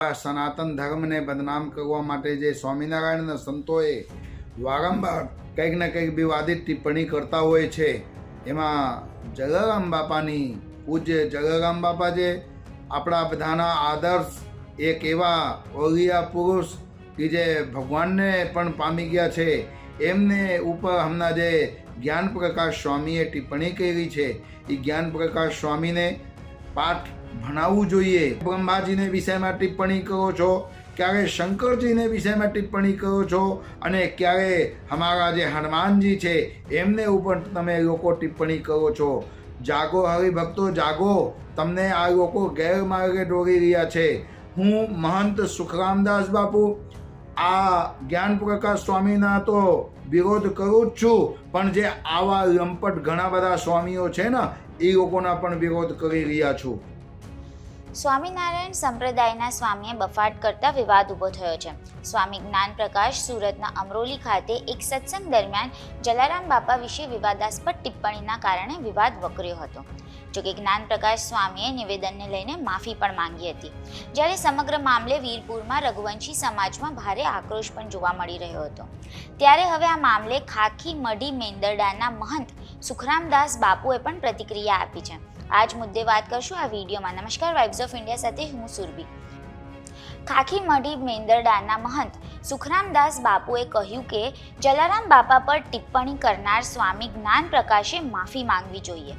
સનાતન ધર્મને બદનામ કરવા માટે જે સ્વામિનારાયણના સંતોએ વારંવાર કંઈક ને કંઈક વિવાદિત ટિપ્પણી કરતા હોય છે, એમાં જલારામ બાપાની પૂજ્ય જલારામ બાપા જે આપણા બધાના આદર્શ એક એવા ઓલિયા પુરુષ કે જે ભગવાનને પણ પામી ગયા છે, એમને ઉપર હમણાં જે જ્ઞાન પ્રકાશ સ્વામીએ ટિપ્પણી કરી છે, એ જ્ઞાન પ્રકાશ સ્વામીને પાઠ ભણાવવું જોઈએ. બ્રહ્માજીને વિષયમાં ટિપ્પણી કરો છો, ક્યારે શંકરજીને વિષયમાં ટિપ્પણી કરો છો, અને ક્યારે અમારા જે હનુમાનજી છે એમને ઉપર તમે લોકો ટિપ્પણી કરો છો. જાગો હરિભક્તો જાગો, તમને આ લોકો ગેરમાર્ગે દોરી રહ્યા છે. હું મહંત સુખરામદાસ બાપુ આ જ્ઞાન પ્રકાશ સ્વામીના તો વિરોધ કરું જ છું, પણ જે આવા લંપટ ઘણા બધા સ્વામીઓ છે ને એ લોકોના પણ વિરોધ કરી રહ્યા છું. સ્વામિનારાયણ સંપ્રદાયના સ્વામીએ બફાટ કરતા વિવાદ ઊભો થયો છે. સ્વામી જ્ઞાન પ્રકાશ સુરતના અમરોલી ખાતે એક સત્સંગ દરમિયાન જલારામ બાપા વિશે વિવાદાસ્પદ ટિપ્પણીના કારણે વિવાદ વકર્યો હતો. જોકે જ્ઞાન પ્રકાશ સ્વામીએ નિવેદનને લઈને માફી પણ માંગી હતી. જ્યારે સમગ્ર મામલે વીરપુરમાં રઘુવંશી સમાજમાં ભારે આક્રોશ પણ જોવા મળી રહ્યો હતો. ત્યારે હવે આ મામલે ખાખી મઢી મેંદરડાના મહંત સુખરામદાસ બાપુએ પણ પ્રતિક્રિયા આપી છે. આ જ મુદ્દે વાત કરશું આ વિડીયોમાં. નમસ્કાર, વાઇબ્સ ઓફ ઇન્ડિયા સાથે હું સુરભી. ખાખી મઢી મેંદરડાના મહંત સુખરામદાસ બાપુએ કહ્યું કે જલારામ બાપા પર ટિપ્પણી કરનાર સ્વામી જ્ઞાન પ્રકાશે માફી માંગવી જોઈએ.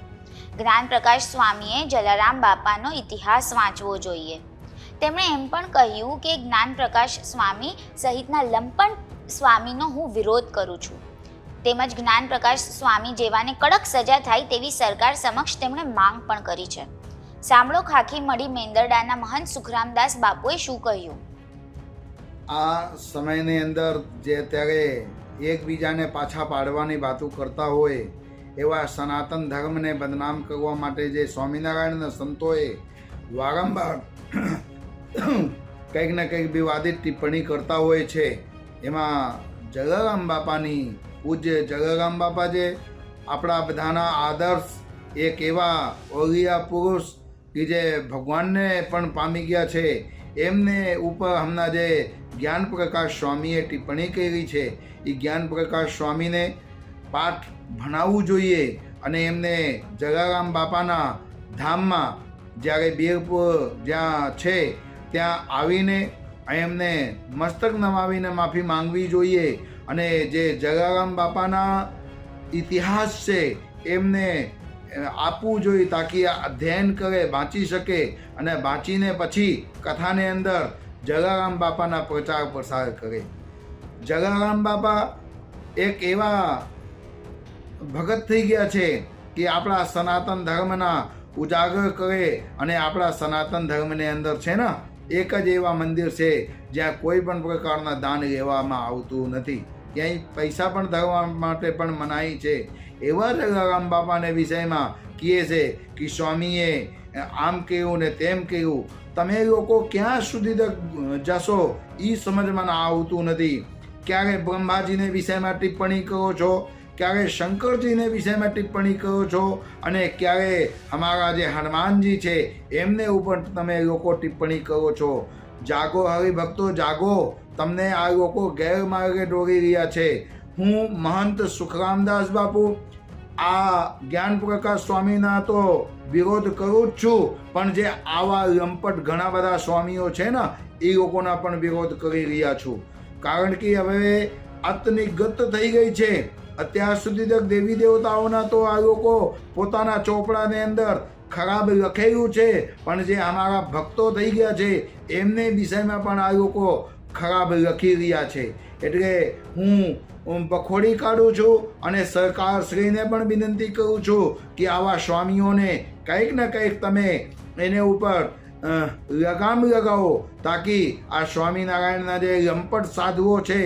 જ્ઞાન પ્રકાશ સ્વામીએ જલારામ બાપાનો ઇતિહાસ વાંચવો જોઈએ. તેમણે એમ પણ કહ્યું કે જ્ઞાન પ્રકાશ સ્વામી સહિતના લંપટ સ્વામીનો હું વિરોધ કરું છું. તેમજ જ્ઞાન પ્રકાશ સ્વામી જેવાને કડક સજા થાય તેવી સરકાર સમક્ષ તેમણે માંગ પણ કરી છે. સાંભળો ખાખી મઢી મેંદરડાના મહંત સુખરામદાસ બાપુએ શું કહ્યું. આ સમયની અંદર જે અત્યારે એકબીજાને પાછા પાડવાની વાતો કરતા હોય એવા સનાતન ધર્મને બદનામ કરવા માટે જે સ્વામિનારાયણના સંતોએ વારંવાર કંઈક ને કંઈક વિવાદિત ટિપ્પણી કરતા હોય છે, એમાં જલારામ બાપાની પૂજ્ય જલારામ બાપા જે આપણા બધાના આદર્શ એક એવા ઓલિયા પુરુષ કે જે ભગવાનને પણ પામી ગયા છે, એમને ઉપર હમણાં જે જ્ઞાન પ્રકાશ સ્વામીએ ટિપ્પણી કરી છે, એ જ્ઞાન પ્રકાશ સ્વામીને પાઠ ભણાવવું જોઈએ. અને એમને જલારામ બાપાના ધામમાં જ્યારે વીરપુર જ્યાં છે ત્યાં આવીને એમને મસ્તક નમાવીને માફી માંગવી જોઈએ. અને જે જલારામ બાપાના ઇતિહાસ છે એમને આપવું જોઈએ, તાકી આ અધ્યયન કરે, વાંચી શકે, અને વાંચીને પછી કથાને અંદર જલારામ બાપાના પ્રચાર પ્રસાર કરે. જલારામ બાપા એક એવા ભગત થઈ ગયા છે કે આપણા સનાતન ધર્મના ઉજાગર કરે. અને આપણા સનાતન ધર્મની અંદર છે ને એક જ એવા મંદિર છે જ્યાં કોઈ પણ પ્રકારના દાન લેવામાં આવતું નથી, ક્યાંય પૈસા પણ ધરવા માટે પણ મનાઈ છે. એવા જલારામ બાપાને વિષયમાં કહે છે કે સ્વામીએ આમ કહ્યું ને તેમ કહ્યું. તમે લોકો ક્યાં સુધી જશો એ સમજમાં આવતું નથી. ક્યારે બ્રહ્માજીને વિષયમાં ટિપ્પણી કરો છો, ક્યારે શંકરજીને વિષયમાં ટિપ્પણી કરો છો, અને ક્યારે અમારા જે હનુમાનજી છે એમને ઉપર તમે લોકો ટિપ્પણી કરો છો. જાગો હરિભક્તો જાગો, તમને આ લોકો ગેરમાર્ગે દોરી રહ્યા છે. હું મહંત સુખરામદાસ બાપુ આ જ્ઞાન પ્રકાશ સ્વામીના તો વિરોધ કરું જ છું, પણ જે આવા લંપટ ઘણા બધા સ્વામીઓ છે ને એ લોકોના પણ વિરોધ કરી રહ્યા છું. કારણ કે હવે આત્મની ગત થઈ ગઈ છે. અત્યાર સુધી તક દેવી દેવતાઓના તો આ લોકો પોતાના ચોપડાની અંદર ખરાબ લખેલું છે, પણ જે અમારા ભક્તો થઈ ગયા છે એમને વિષયમાં પણ આ લોકો ખરાબ લખી રહ્યા છે. એટલે હું બખોડી કાઢું છું અને સરકારશ્રીને પણ વિનંતી કરું છું કે આવા સ્વામીઓને કંઈક ને કંઈક તમે એને ઉપર લગામ લગાવો, તાકી આ સ્વામિનારાયણના જે લંપટ સાધુઓ છે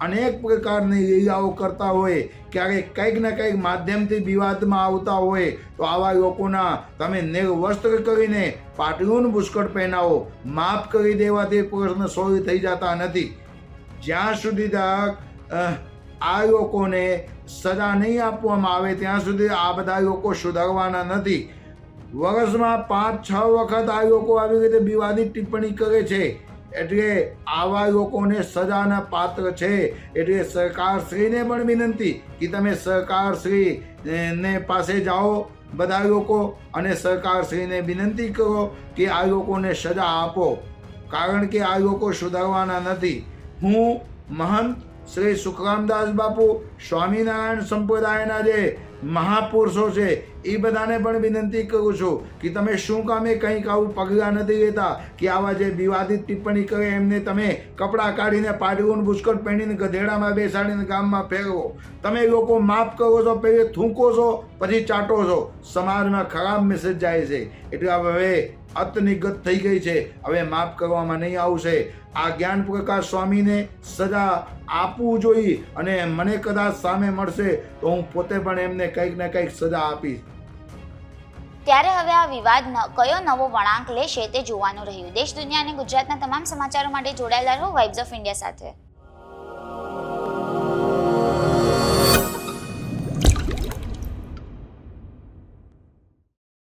અનેક પ્રકારની લીલાઓ કરતા હોય, ક્યારેક કંઈક ને કંઈક માધ્યમથી વિવાદમાં આવતા હોય, તો આવા લોકોના તમે નિર્વસ્ત્ર કરીને પાટલું પુષ્કળ પહેરાવો. માફ કરી દેવાથી પ્રશ્ન સોલ્વ થઈ જતા નથી. જ્યાં સુધી તક આ લોકોને સજા નહીં આપવામાં આવે ત્યાં સુધી આ બધા લોકો સુધારવાના નથી. વર્ષમાં 5-6 વખત આ લોકો આવી રીતે વિવાદિત ટિપ્પણી કરે છે. એટલે આવા લોકોને સજાના પાત્ર છે. એટલે સરકારશ્રીને પણ વિનંતી કે તમે સરકારશ્રી ને પાસે જાઓ બધા લોકો અને સરકારશ્રીને વિનંતી કરો કે આ લોકોને સજા આપો, કારણ કે આ લોકો સુધારવાના નથી. હું મહંત શ્રી સુખરામદાસ બાપુ સ્વામિનારાયણ સંપ્રદાયના જે મહાપુરુષો છે એ બધાને પણ વિનંતી કરું છું કે તમે શું કામે કંઈક આવું પગલાં નથી લેતા કે આવા જે વિવાદિત ટિપ્પણી કરે એમને તમે કપડાં કાઢીને પાટલું પુષ્કળ પહેરીને ગધેડામાં બેસાડીને ગામમાં ફેરવો. તમે લોકો માફ કરો છો, પહેલે થૂંકો છો પછી ચાટો છો. સમાજમાં ખરાબ મેસેજ જાય છે. એટલે હવે અતની ગત થઈ ગઈ છે, હવે માફ કરવામાં નહીં આવશે. આ જ્ઞાન પ્રકાશ સ્વામીને સજા આપવું જોઈએ અને મને કદાચ સામે મળશે તો હું પોતે પણ એમને કંઈક ને કંઈક સજા આપીશ. ત્યારે હવે આ વિવાદ કયો નવો વળાંક લેશે તે જોવાનું રહ્યું. દેશ દુનિયા અને ગુજરાતના તમામ સમાચારો માટે જોડાયેલા રહો વાઇબ્સ ઓફ ઇન્ડિયા સાથે.